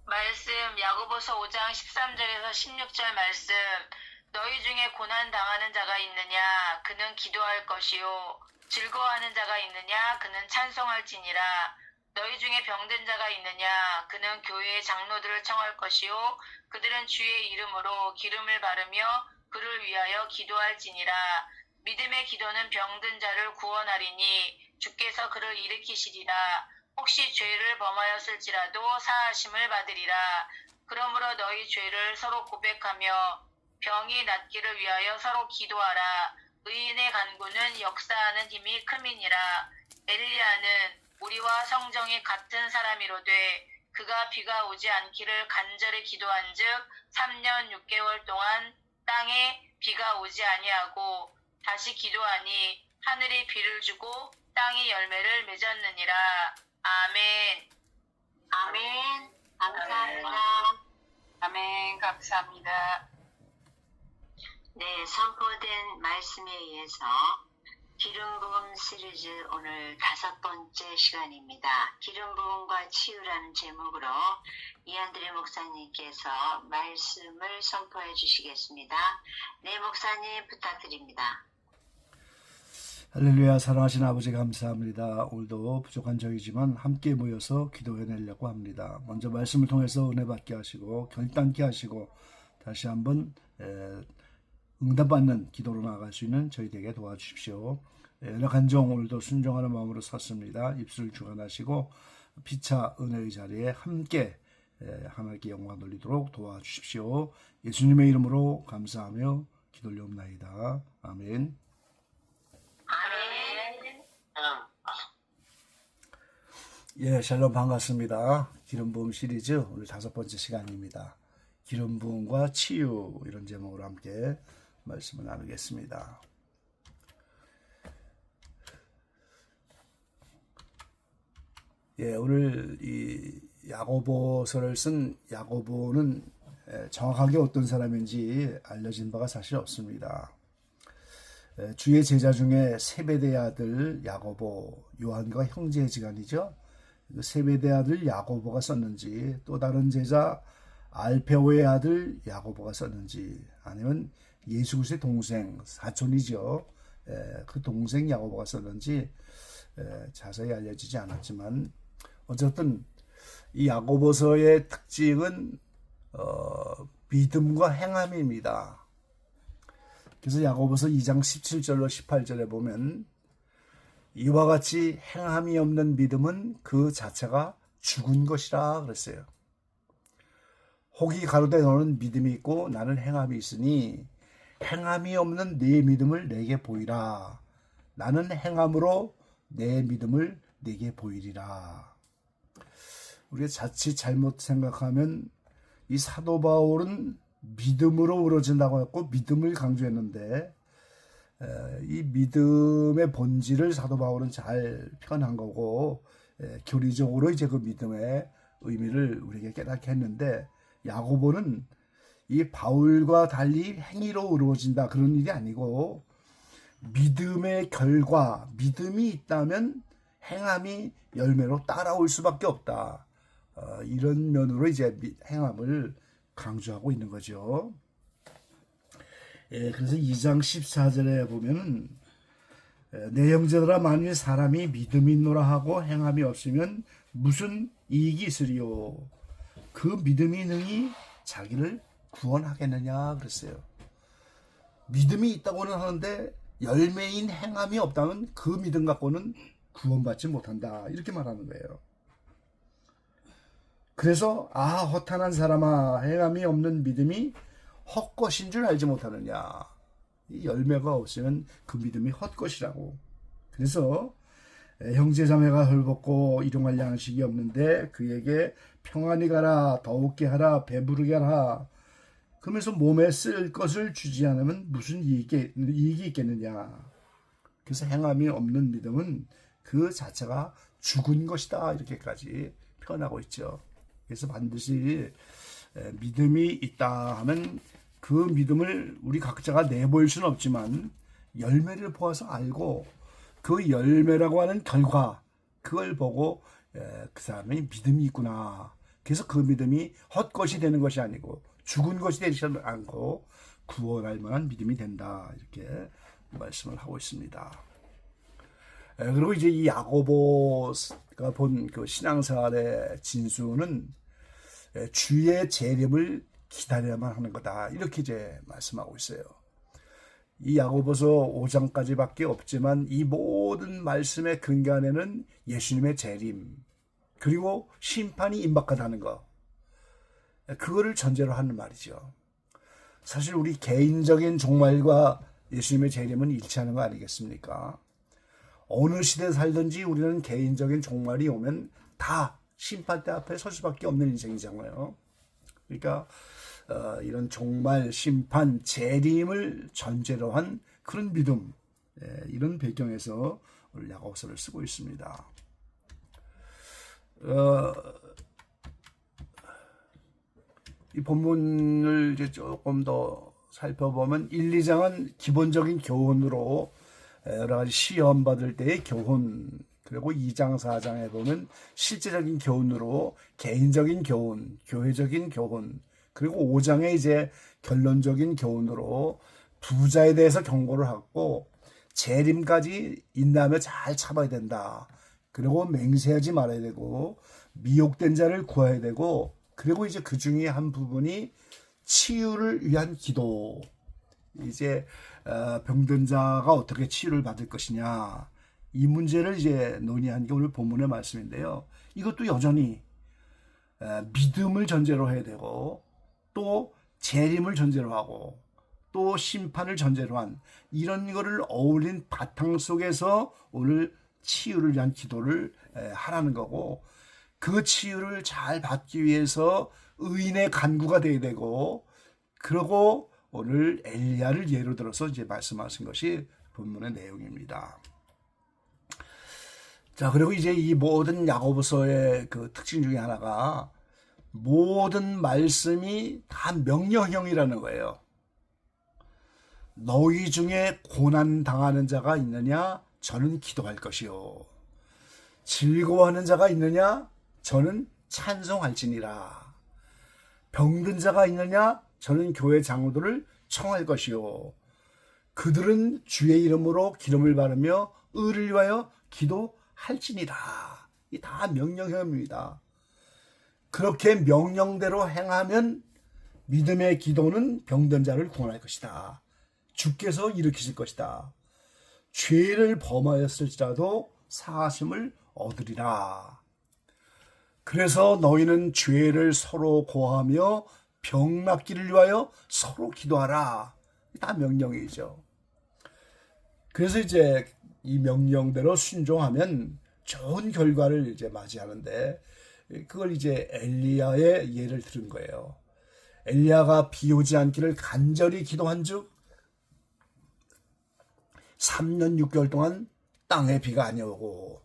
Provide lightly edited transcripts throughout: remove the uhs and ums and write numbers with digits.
말씀 야고보서 5장 13절에서 16절 말씀. 너희 중에 고난 당하는 자가 있느냐 그는 기도할 것이요 즐거워하는 자가 있느냐 그는 찬송할지니라. 너희 중에 병든 자가 있느냐 그는 교회의 장로들을 청할 것이요 그들은 주의 이름으로 기름을 바르며 그를 위하여 기도할지니라. 믿음의 기도는 병든 자를 구원하리니 주께서 그를 일으키시리라. 혹시 죄를 범하였을지라도 사하심을 받으리라. 그러므로 너희 죄를 서로 고백하며 병이 낫기를 위하여 서로 기도하라. 의인의 간구는 역사하는 힘이 큼이니라. 엘리야는 우리와 성정이 같은 사람이로되 그가 비가 오지 않기를 간절히 기도한즉 3년 6개월 동안 땅에 비가 오지 아니하고 다시 기도하니 하늘이 비를 주고 땅이 열매를 맺었느니라. 아멘. 아멘. 감사합니다. 아멘. 감사합니다. 네, 선포된 말씀에 의해서 기름 부음 시리즈 오늘 5번째 시간입니다. 기름 부음과 치유라는 제목으로 이한드레 목사님께서 말씀을 선포해 주시겠습니다. 네, 목사님 부탁드립니다. 할렐루야. 사랑하신 아버지 감사합니다. 오늘도 부족한 저희지만 함께 모여서 기도해내려고 합니다. 먼저 말씀을 통해서 은혜 받게 하시고 결단케 하시고 다시 한번 응답받는 기도로 나아갈 수 있는 저희에게 도와주십시오. 연약한 종 오늘도 순종하는 마음으로 섰습니다. 입술을 주관하시고 피차 은혜의 자리에 함께 하나님께 영광 돌리도록 도와주십시오. 예수님의 이름으로 감사하며 기도 올려옵나이다. 아멘. 아멘. 예, 샬롬 반갑습니다. 기름 부음 시리즈 오늘 5번째 시간입니다. 기름 부음과 치유 이런 제목으로 함께 말씀을 나누겠습니다. 예, 오늘 이 야고보서를 쓴 야고보는 정확하게 어떤 사람인지 알려진 바가 사실 없습니다. 주의 제자 중에 세베대의 아들 야고보, 요한과 형제지간이죠. 세베대의 아들 야고보가 썼는지 또 다른 제자 알페오의 아들 야고보가 썼는지 아니면 예수 그리스도의 동생 사촌이죠. 그 동생 야고보가 썼는지 자세히 알려지지 않았지만 어쨌든 이 야고보서의 특징은 믿음과 행함입니다. 그래서 야고보서 2장 17절로 18절에 보면 이와 같이 행함이 없는 믿음은 그 자체가 죽은 것이라 그랬어요. 혹이 가로되 너는 믿음이 있고 나는 행함이 있으니 행함이 없는 네 믿음을 내게 보이라. 나는 행함으로 내 믿음을 내게 보이리라. 우리가 자칫 잘못 생각하면 이 사도 바울은 믿음으로 이루어진다고 했고 믿음을 강조했는데 이 믿음의 본질을 사도 바울은 잘 표현한 거고 교리적으로 이제 그 믿음의 의미를 우리에게 깨닫게 했는데 야고보는 이 바울과 달리 행위로 이루어진다 그런 일이 아니고 믿음의 결과, 믿음이 있다면 행함이 열매로 따라올 수밖에 없다. 이런 면으로 이제 행함을 강조하고 있는 거죠. 그래서 2장 14절에 보면 내 형제들아 만일 사람이 믿음이 있노라 하고 행함이 없으면 무슨 이익이 있으리요. 그 믿음이 능히 자기를 구원하겠느냐 그랬어요. 믿음이 있다고는 하는데 열매인 행함이 없다면 그 믿음 갖고는 구원받지 못한다 이렇게 말하는 거예요. 그래서 허탄한 사람아 행함이 없는 믿음이 헛것인 줄 알지 못하느냐. 이 열매가 없으면 그 믿음이 헛것이라고. 그래서 형제자매가 헐벗고 일용할 양식이 없는데 그에게 평안히 가라 더욱게 하라 배부르게 하라. 그러면서 몸에 쓸 것을 주지 않으면 무슨 이익이 있겠느냐. 그래서 행함이 없는 믿음은 그 자체가 죽은 것이다 이렇게까지 표현하고 있죠. 그래서 반드시 믿음이 있다 하면 그 믿음을 우리 각자가 내보일 수는 없지만 열매를 보아서 알고 그 열매라고 하는 결과 그걸 보고 그 사람이 믿음이 있구나 그래서 그 믿음이 헛것이 되는 것이 아니고 죽은 것이 되지 않고 구원할 만한 믿음이 된다. 이렇게 말씀을 하고 있습니다. 그리고 이제 이 야고보가 본 그 신앙생활의 진수는 주의 재림을 기다려야만 하는 거다. 이렇게 이제 말씀하고 있어요. 이 야고보서 5장까지밖에 없지만 이 모든 말씀의 근거 안에는 예수님의 재림 그리고 심판이 임박하다는 거, 그거를 전제로 하는 말이죠. 사실 우리 개인적인 종말과 예수님의 재림은 일치하는 거 아니겠습니까? 어느 시대에 살든지 우리는 개인적인 종말이 오면 다 심판대 앞에 설 수밖에 없는 인생이잖아요. 그러니까 이런 종말, 심판, 재림을 전제로 한 그런 믿음, 이런 배경에서 오늘 야고보서를 쓰고 있습니다. 이 본문을 이제 조금 더 살펴보면 1, 2장은 기본적인 교훈으로 여러 가지 시험 받을 때의 교훈, 그리고 2장, 4장에 보면 실제적인 교훈으로 개인적인 교훈, 교회적인 교훈, 그리고 5장에 이제 결론적인 교훈으로 부자에 대해서 경고를 하고 재림까지 인내하며 잘 참아야 된다. 그리고 맹세하지 말아야 되고 미혹된 자를 구해야 되고, 그리고 이제 그 중에 한 부분이 치유를 위한 기도. 이제 병든 자가 어떻게 치유를 받을 것이냐, 이 문제를 이제 논의한 게 오늘 본문의 말씀인데요. 이것도 여전히 믿음을 전제로 해야 되고 또 재림을 전제로 하고 또 심판을 전제로 한 이런 거를 어울린 바탕 속에서 오늘 치유를 위한 기도를 하라는 거고, 그 치유를 잘 받기 위해서 의인의 간구가 돼야 되고, 그러고 오늘 엘리야를 예로 들어서 이제 말씀하신 것이 본문의 내용입니다. 자, 그리고 이제 이 모든 야고보서의 그 특징 중에 하나가 모든 말씀이 다 명령형이라는 거예요. 너희 중에 고난 당하는 자가 있느냐? 저는 기도할 것이요. 즐거워하는 자가 있느냐? 저는 찬송할지니라. 병든 자가 있느냐? 저는 교회 장로들을 청할 것이요. 그들은 주의 이름으로 기름을 바르며 의를 위하여 기도할지니라. 이 다 명령형입니다. 그렇게 명령대로 행하면 믿음의 기도는 병든 자를 구원할 것이다. 주께서 일으키실 것이다. 죄를 범하였을지라도 사하심을 얻으리라. 그래서 너희는 죄를 서로 고하며 병 낫기를 위하여 서로 기도하라. 다 명령이죠. 그래서 이제 이 명령대로 순종하면 좋은 결과를 이제 맞이하는데, 그걸 이제 엘리야의 예를 들은 거예요. 엘리야가 비 오지 않기를 간절히 기도한즉 3년 6개월 동안 땅에 비가 아니오고,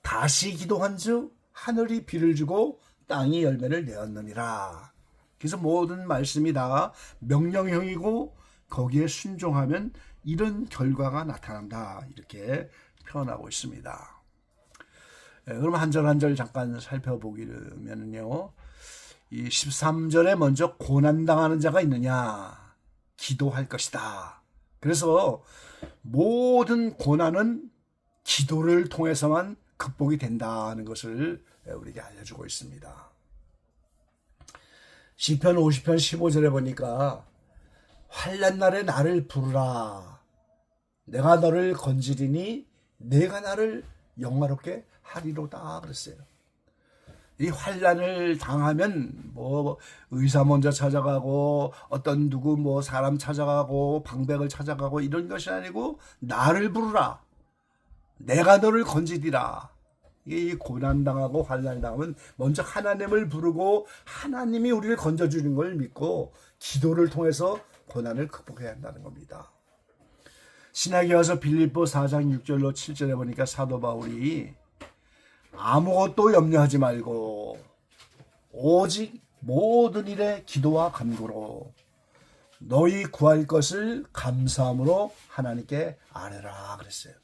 다시 기도한즉 하늘이 비를 주고 땅이 열매를 내었느니라. 그래서 모든 말씀이 다 명령형이고 거기에 순종하면 이런 결과가 나타난다. 이렇게 표현하고 있습니다. 그럼 한 절 한 절 잠깐 살펴보기면요. 이 13절에 먼저 고난당하는 자가 있느냐? 기도할 것이다. 그래서 모든 고난은 기도를 통해서만 극복이 된다는 것을 우리에게 알려주고 있습니다. 시편 50편 15절에 보니까 환난 날에 나를 부르라. 내가 너를 건지리니 내가 나를 영화롭게 하리로다 그랬어요. 이 환난을 당하면 뭐 의사 먼저 찾아가고 어떤 누구 뭐 사람 찾아가고 방백을 찾아가고 이런 것이 아니고 나를 부르라. 내가 너를 건지리라. 이 고난당하고 환난당하면 먼저 하나님을 부르고 하나님이 우리를 건져주는 걸 믿고 기도를 통해서 고난을 극복해야 한다는 겁니다. 신약에 와서 빌립보 4장 6절로 7절에 보니까 사도 바울이 아무것도 염려하지 말고 오직 모든 일에 기도와 간구로 너희 구할 것을 감사함으로 하나님께 아뢰라 그랬어요.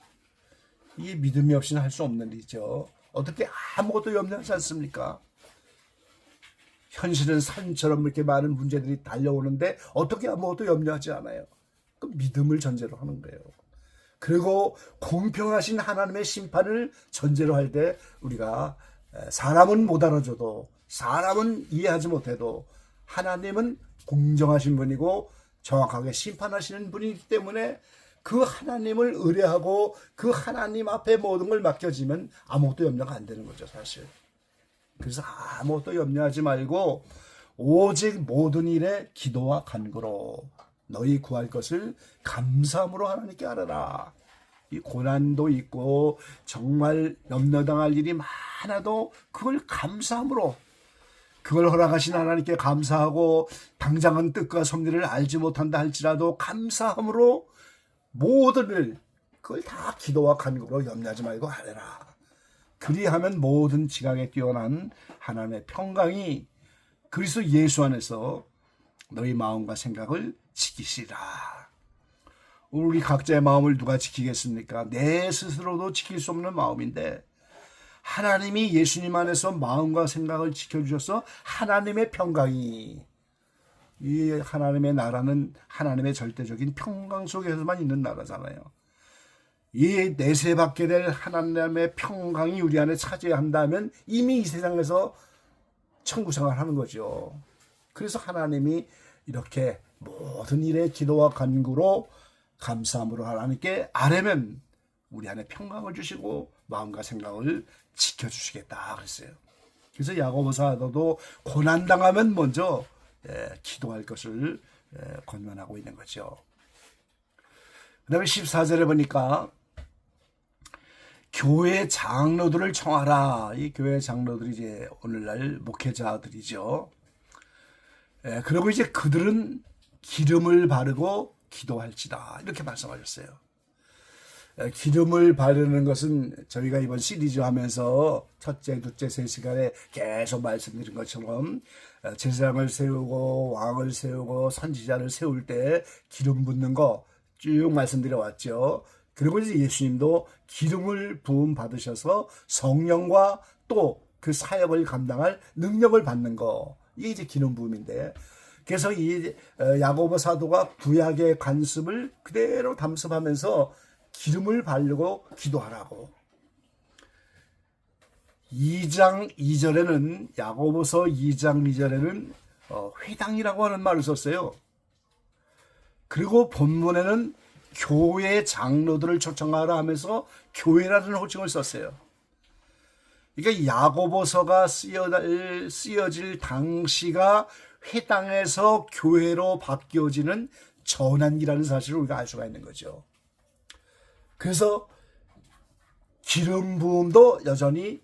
이게 믿음이 없이는 할 수 없는 일이죠. 어떻게 아무것도 염려하지 않습니까? 현실은 산처럼 이렇게 많은 문제들이 달려오는데 어떻게 아무것도 염려하지 않아요. 그 믿음을 전제로 하는 거예요. 그리고 공평하신 하나님의 심판을 전제로 할 때 우리가 사람은 못 알아줘도 사람은 이해하지 못해도 하나님은 공정하신 분이고 정확하게 심판하시는 분이기 때문에 그 하나님을 의뢰하고 그 하나님 앞에 모든 걸 맡겨지면 아무것도 염려가 안 되는 거죠, 사실. 그래서 아무것도 염려하지 말고 오직 모든 일에 기도와 간구로 너희 구할 것을 감사함으로 하나님께 아뢰라. 이 고난도 있고 정말 염려당할 일이 많아도 그걸 감사함으로, 그걸 허락하신 하나님께 감사하고 당장은 뜻과 섭리를 알지 못한다 할지라도 감사함으로 모든 일 그걸 다 기도와 간구로 염려하지 말고 아뢰라. 그리하면 모든 지각에 뛰어난 하나님의 평강이 그리스도 예수 안에서 너희 마음과 생각을 지키시라. 우리 각자의 마음을 누가 지키겠습니까? 내 스스로도 지킬 수 없는 마음인데 하나님이 예수님 안에서 마음과 생각을 지켜주셔서 하나님의 평강이, 이 하나님의 나라는 하나님의 절대적인 평강 속에서만 있는 나라잖아요. 이 내세받게 될 하나님의 평강이 우리 안에 차지한다면 이미 이 세상에서 천국 생활하는 거죠. 그래서 하나님이 이렇게 모든 일에 기도와 간구로 감사함으로 하나님께 아뢰면 우리 안에 평강을 주시고 마음과 생각을 지켜주시겠다 그랬어요. 그래서 야고보 사도도 고난당하면 먼저 기도할 것을 권면하고 있는 거죠. 그 다음에 14절에 보니까 교회 장로들을 청하라. 이 교회 장로들이 이제 오늘날 목회자들이죠. 그리고 이제 그들은 기름을 바르고 기도할지다. 이렇게 말씀하셨어요. 기름을 바르는 것은 저희가 이번 시리즈 하면서 첫째, 둘째, 세 시간에 계속 말씀드린 것처럼 제사장을 세우고 왕을 세우고 선지자를 세울 때 기름 붓는 거 쭉 말씀드려 왔죠. 그리고 이제 예수님도 기름을 부음 받으셔서 성령과 또 그 사역을 감당할 능력을 받는 거, 이게 이제 기름 부음인데, 그래서 이 야고보 사도가 구약의 관습을 그대로 담습하면서 기름을 바르고 기도하라고. 2장 2절에는 야고보서 2장 2절에는 회당이라고 하는 말을 썼어요. 그리고 본문에는 교회 장로들을 초청하라 하면서 교회라는 호칭을 썼어요. 그러니까 야고보서가 쓰여질 당시가 회당에서 교회로 바뀌어지는 전환기라는 사실을 우리가 알 수가 있는 거죠. 그래서 기름 부음도 여전히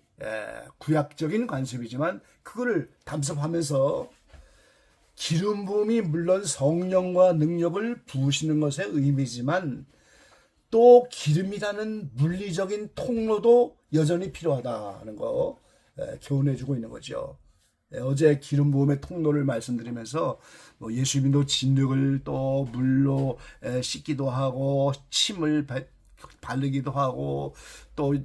구약적인 관습이지만 그거를 담습하면서 기름 부음이 물론 성령과 능력을 부으시는 것의 의미지만 또 기름이라는 물리적인 통로도 여전히 필요하다는 거 교훈해주고 있는 거죠. 어제 기름 부음의 통로를 말씀드리면서 예수님도 진흙을 또 물로 씻기도 하고 침을 바르기도 하고 또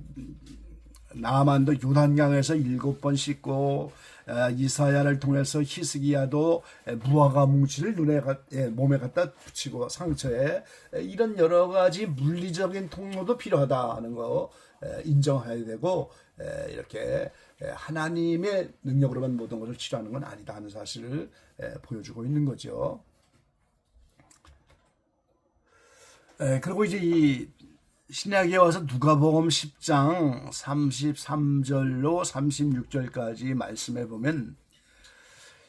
나만도 요단강에서 7번 씻고 이사야를 통해서 히스기야도 무화과 뭉치를 몸에 갖다 붙이고 상처에, 이런 여러 가지 물리적인 통로도 필요하다는 거 인정해야 되고, 이렇게 하나님의 능력으로만 모든 것을 치료하는 건 아니다 하는 사실을 보여주고 있는 거죠. 그리고 이제 이 신약에 와서 누가복음 10장 33절로 36절까지 말씀해 보면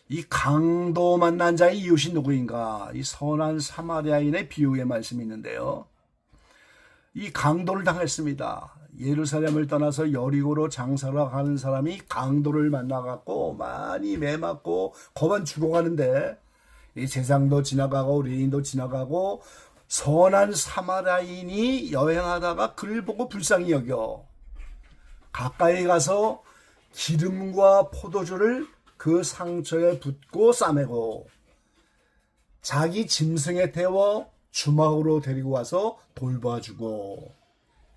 이 강도 만난 자의 이웃이 누구인가? 이 선한 사마리아인의 비유의 말씀이 있는데요. 이 강도를 당했습니다. 예루살렘을 떠나서 여리고로 장사로 가는 사람이 강도를 만나갖고 많이 매맞고 거반 죽어가는데 이 제사장도 지나가고 레인도 지나가고 선한 사마리아인이 여행하다가 그를 보고 불쌍히 여겨 가까이 가서 기름과 포도주를 그 상처에 붓고 싸매고 자기 짐승에 태워 주막으로 데리고 와서 돌봐주고,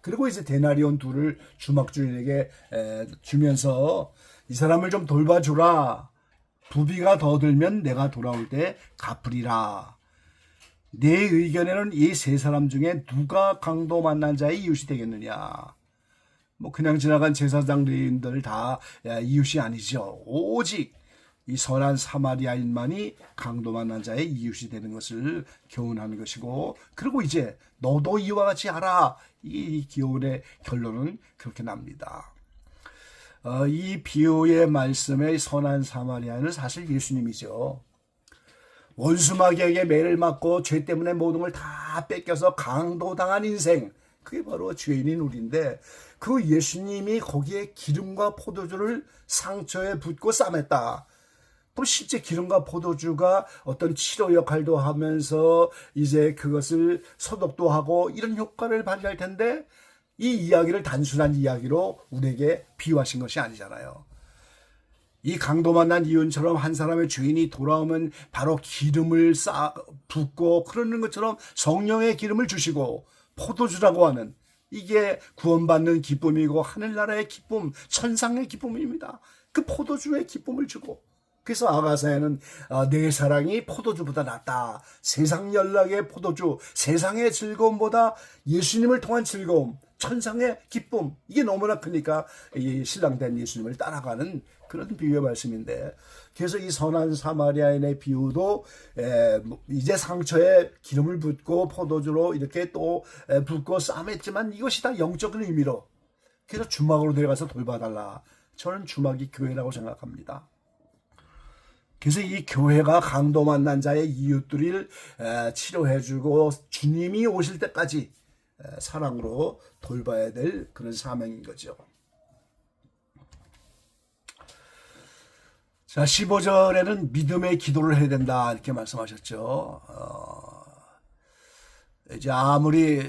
그리고 이제 데나리온 2를 주막 주인에게 주면서 이 사람을 좀 돌봐주라, 부비가 더 들면 내가 돌아올 때 갚으리라. 내 의견에는 이 세 사람 중에 누가 강도 만난 자의 이웃이 되겠느냐. 뭐 그냥 지나간 제사장들인들 다 이웃이 아니죠. 오직 이 선한 사마리아인만이 강도 만난 자의 이웃이 되는 것을 교훈하는 것이고, 그리고 이제 너도 이와 같이 하라. 이 교훈의 결론은 그렇게 납니다. 이 비유의 말씀의 선한 사마리아인은 사실 예수님이죠. 원수마귀에게 매를 맞고 죄 때문에 모든 걸 다 뺏겨서 강도당한 인생, 그게 바로 죄인인 우리인데, 그 예수님이 거기에 기름과 포도주를 상처에 붓고 싸맸다. 또 실제 기름과 포도주가 어떤 치료 역할도 하면서 이제 그것을 소독도 하고 이런 효과를 발휘할 텐데, 이 이야기를 단순한 이야기로 우리에게 비유하신 것이 아니잖아요. 이 강도 만난 이윤처럼 한 사람의 죄인이 돌아오면 바로 기름을 붓고 그러는 것처럼 성령의 기름을 주시고, 포도주라고 하는 이게 구원받는 기쁨이고 하늘나라의 기쁨, 천상의 기쁨입니다. 그 포도주의 기쁨을 주고, 그래서 아가사에는 내 사랑이 포도주보다 낫다. 세상 연락의 포도주, 세상의 즐거움보다 예수님을 통한 즐거움, 천상의 기쁨, 이게 너무나 크니까 이 신랑된 예수님을 따라가는 그런 비유의 말씀인데, 그래서 이 선한 사마리아인의 비유도 이제 상처에 기름을 붓고 포도주로 이렇게 또 붓고 싸맸지만 이것이 다 영적인 의미로, 그래서 주막으로 내려가서 돌봐달라. 저는 주막이 교회라고 생각합니다. 그래서 이 교회가 강도 만난 자의 이웃들을 치료해주고 주님이 오실 때까지 사랑으로 돌봐야 될 그런 사명인 거죠. 자, 15절에는 믿음의 기도를 해야 된다 이렇게 말씀하셨죠. 이제 아무리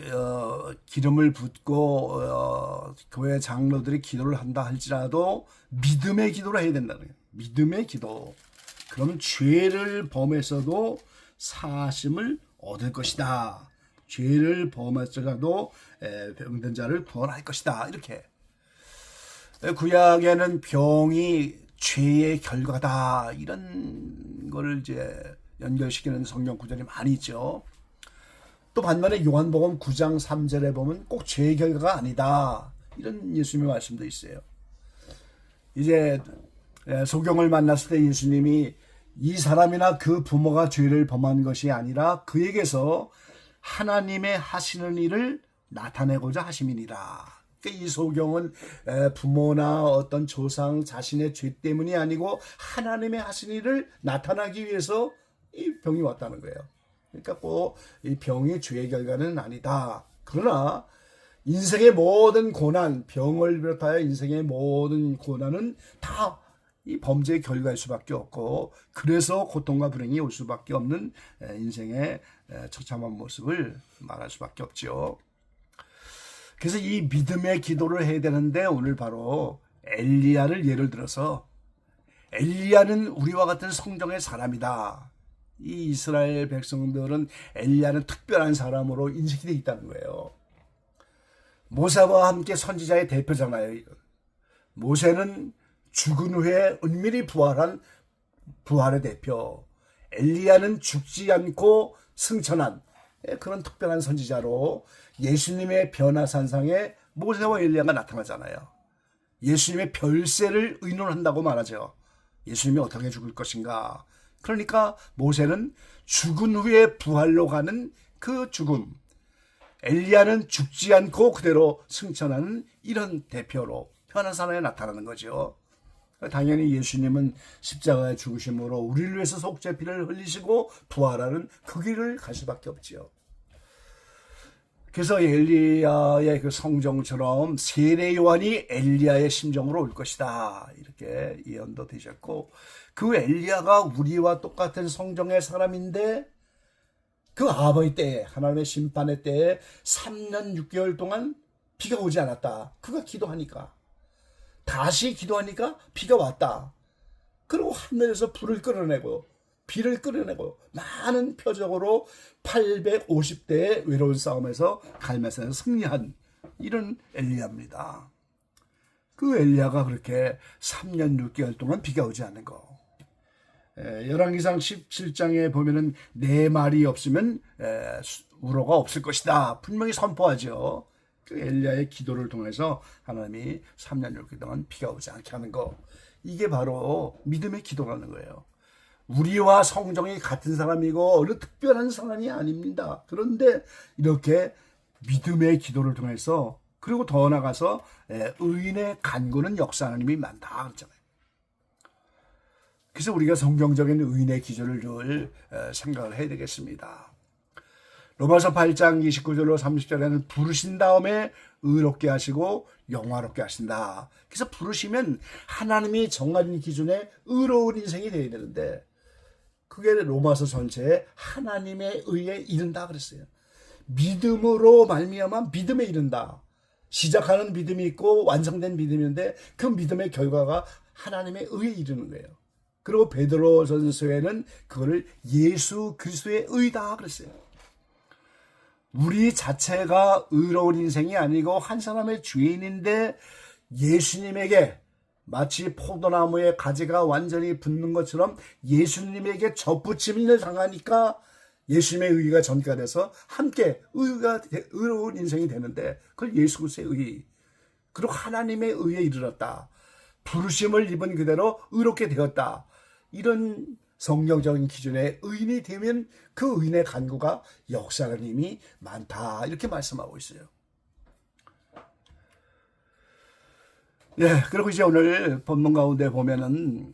기름을 붓고 교회 장로들이 기도를 한다 할지라도 믿음의 기도를 해야 된다는 거예요. 믿음의 기도. 그러면 죄를 범했어도 사심을 얻을 것이다. 죄를 범했더라도 병든 자를 구원할 것이다. 이렇게. 구약에는 병이 죄의 결과다. 이런 걸 이제 연결시키는 성경 구절이 많이 있죠. 또 반면에 요한복음 9장 3절에 보면 꼭 죄의 결과가 아니다. 이런 예수님의 말씀도 있어요. 이제 소경을 만났을 때 예수님이 이 사람이나 그 부모가 죄를 범한 것이 아니라 그에게서 하나님의 하시는 일을 나타내고자 하심이니라. 그러니까 이 소경은 부모나 어떤 조상 자신의 죄 때문이 아니고 하나님의 하시는 일을 나타나기 위해서 이 병이 왔다는 거예요. 그러니까 꼭 이 병이 죄의 결과는 아니다. 그러나 인생의 모든 고난, 병을 비롯하여 인생의 모든 고난은 다 이 범죄의 결과일 수밖에 없고, 그래서 고통과 불행이 올 수밖에 없는 인생의 처참한 모습을 말할 수밖에 없죠. 그래서 이 믿음의 기도를 해야 되는데, 오늘 바로 엘리야를 예를 들어서, 엘리야는 우리와 같은 성정의 사람이다. 이 이스라엘 백성들은 엘리야는 특별한 사람으로 인식이 되어 있다는 거예요. 모세와 함께 선지자의 대표잖아요. 모세는 죽은 후에 은밀히 부활한 부활의 대표, 엘리야는 죽지 않고 승천한 그런 특별한 선지자로 예수님의 변화산상에 모세와 엘리야가 나타나잖아요. 예수님의 별세를 의논한다고 말하죠. 예수님이 어떻게 죽을 것인가. 그러니까 모세는 죽은 후에 부활로 가는 그 죽음, 엘리야는 죽지 않고 그대로 승천하는 이런 대표로 변화산상에 나타나는 거죠. 당연히 예수님은 십자가의 죽으심으로 우리를 위해서 속죄 피를 흘리시고 부활하는 그 길을 갈 수밖에 없죠. 그래서 엘리야의 그 성정처럼 세례 요한이 엘리야의 심정으로 올 것이다. 이렇게 예언도 되셨고, 그 엘리야가 우리와 똑같은 성정의 사람인데 그 아버지 때에, 하나님의 심판의 때에 3년 6개월 동안 비가 오지 않았다. 그가 기도하니까, 다시 기도하니까 비가 왔다. 그리고 하늘에서 불을 끌어내고 비를 끌어내고 많은 표적으로 850대의 외로운 싸움에서 갈멜산에서 승리한 이런 엘리야입니다. 그 엘리야가 그렇게 3년 6개월 동안 비가 오지 않는 거. 열왕기상 17장에 보면은 내 말이 없으면 우로가 없을 것이다. 분명히 선포하죠. 그 엘리야의 기도를 통해서 하나님이 3년 6개월 동안 비가 오지 않게 하는 거. 이게 바로 믿음의 기도라는 거예요. 우리와 성정이 같은 사람이고 어느 특별한 사람이 아닙니다. 그런데 이렇게 믿음의 기도를 통해서 그리고 더 나아가서 의인의 간구는 역사 하나님이 많다 그랬잖아요. 그래서 우리가 성경적인 의인의 기조를 늘 생각을 해야 되겠습니다. 로마서 8장 29절로 30절에는 부르신 다음에 의롭게 하시고 영화롭게 하신다. 그래서 부르시면 하나님이 정하는 기준에 의로운 인생이 되어야 되는데 그게 로마서 전체에 하나님의 의에 이른다 그랬어요. 믿음으로 말미암아 믿음에 이른다. 시작하는 믿음이 있고 완성된 믿음이 있는데 그 믿음의 결과가 하나님의 의에 이르는 거예요. 그리고 베드로전서에는 그거를 예수 그리스도의 의다 그랬어요. 우리 자체가 의로운 인생이 아니고 한 사람의 죄인인데 예수님에게 마치 포도나무에 가지가 완전히 붙는 것처럼 예수님에게 접붙임을 당하니까 예수님의 의가 전가돼서 함께 의로운 인생이 되는데 그걸 예수 그리스도의 의 그리고 하나님의 의에 이르렀다. 부르심을 입은 그대로 의롭게 되었다. 이런 성경적인 기준의 의인이 되면 그 의인의 간구가 역사하는 힘이 많다. 이렇게 말씀하고 있어요. 그리고 이제 오늘 본문 가운데 보면은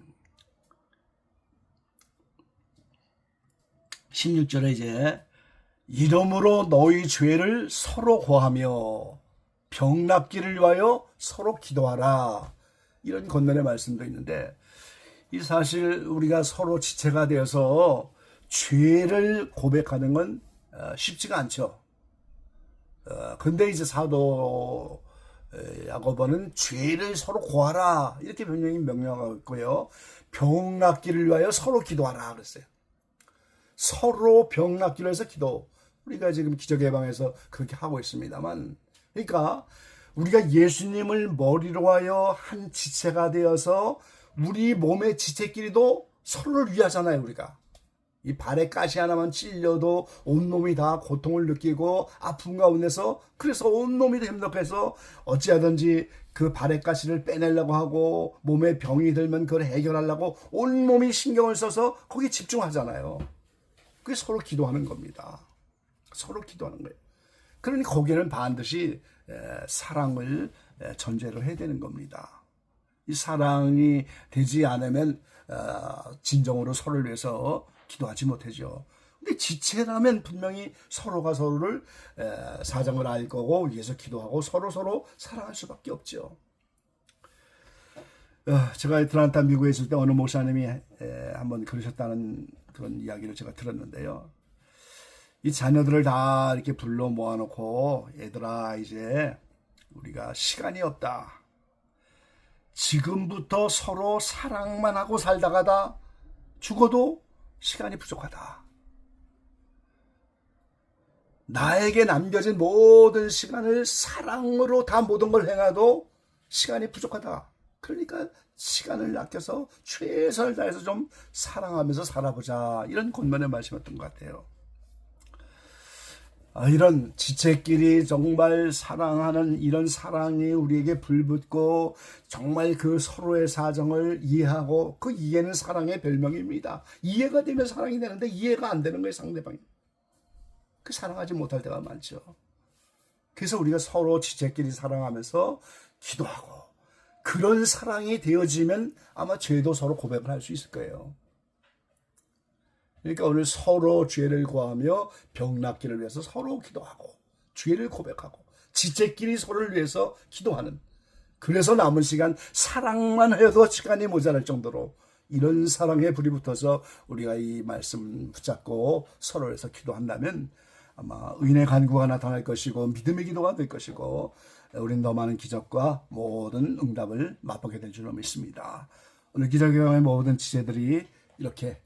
16절에 이제 이름으로 너희 죄를 서로 고하며 병 낫기를 위하여 서로 기도하라. 이런 권면의 말씀도 있는데 이 사실 우리가 서로 지체가 되어서 죄를 고백하는 건 쉽지가 않죠. 근데 이제 사도 야고보는 죄를 서로 고하라 이렇게 분명히 명령하고 있고요. 병 낫기를 위하여 서로 기도하라 그랬어요. 서로 병 낫기를 위해서 기도. 우리가 지금 기적 예방에서 그렇게 하고 있습니다만, 그러니까 우리가 예수님을 머리로 하여 한 지체가 되어서 우리 몸의 지체끼리도 서로를 위하잖아요. 우리가 이 발에 가시 하나만 찔려도 온몸이 다 고통을 느끼고 아픔 가운데서 그래서 온몸이 힘들어서 어찌하든지 그 발에 가시를 빼내려고 하고 몸에 병이 들면 그걸 해결하려고 온몸이 신경을 써서 거기에 집중하잖아요. 그게 서로 기도하는 겁니다. 서로 기도하는 거예요. 그러니 거기는 반드시 사랑을 전제로 해야 되는 겁니다. 이 사랑이 되지 않으면 진정으로 서로를 위해서 기도하지 못하죠. 근데 지체라면 분명히 서로가 서로를 사정을 알 거고 위해서 기도하고 서로 사랑할 수밖에 없죠. 제가 애틀란타 미국에 있을 때 어느 목사님이 한번 그러셨다는 그런 이야기를 제가 들었는데요. 이 자녀들을 다 이렇게 불러 모아놓고 얘들아 이제 우리가 시간이 없다. 지금부터 서로 사랑만 하고 살다가다 죽어도 시간이 부족하다. 나에게 남겨진 모든 시간을 사랑으로 다 모든 걸 행해도 시간이 부족하다. 그러니까 시간을 아껴서 최선을 다해서 좀 사랑하면서 살아보자. 이런 권면의 말씀이었던 것 같아요. 이런 지체끼리 정말 사랑하는 이런 사랑이 우리에게 불붙고 정말 그 서로의 사정을 이해하고 그 이해는 사랑의 별명입니다. 이해가 되면 사랑이 되는데 이해가 안 되는 거예요, 상대방이. 그 사랑하지 못할 때가 많죠. 그래서 우리가 서로 지체끼리 사랑하면서 기도하고 그런 사랑이 되어지면 아마 죄도 서로 고백을 할 수 있을 거예요. 그러니까 오늘 서로 죄를 고하며 병 낫기를 위해서 서로 기도하고 죄를 고백하고 지체끼리 서로를 위해서 기도하는, 그래서 남은 시간 사랑만 해도 시간이 모자랄 정도로 이런 사랑에 불이 붙어서 우리가 이 말씀 붙잡고 서로를 위해서 기도한다면 아마 의인의 간구가 나타날 것이고 믿음의 기도가 될 것이고 우리는 더 많은 기적과 모든 응답을 맛보게 될 줄로 믿습니다. 오늘 기적의 모든 지체들이 이렇게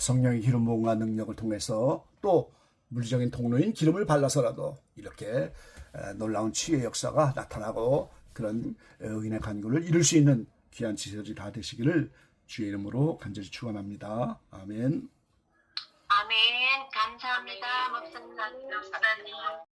성령의 기름 부음과 능력을 통해서 또 물리적인 통로인 기름을 발라서라도 이렇게 놀라운 치유의 역사가 나타나고 그런 의인의 간구를 이룰 수 있는 귀한 지체들이 다 되시기를 주의 이름으로 간절히 축원합니다. 아멘. 아멘. 감사합니다. 목사님. 목사님.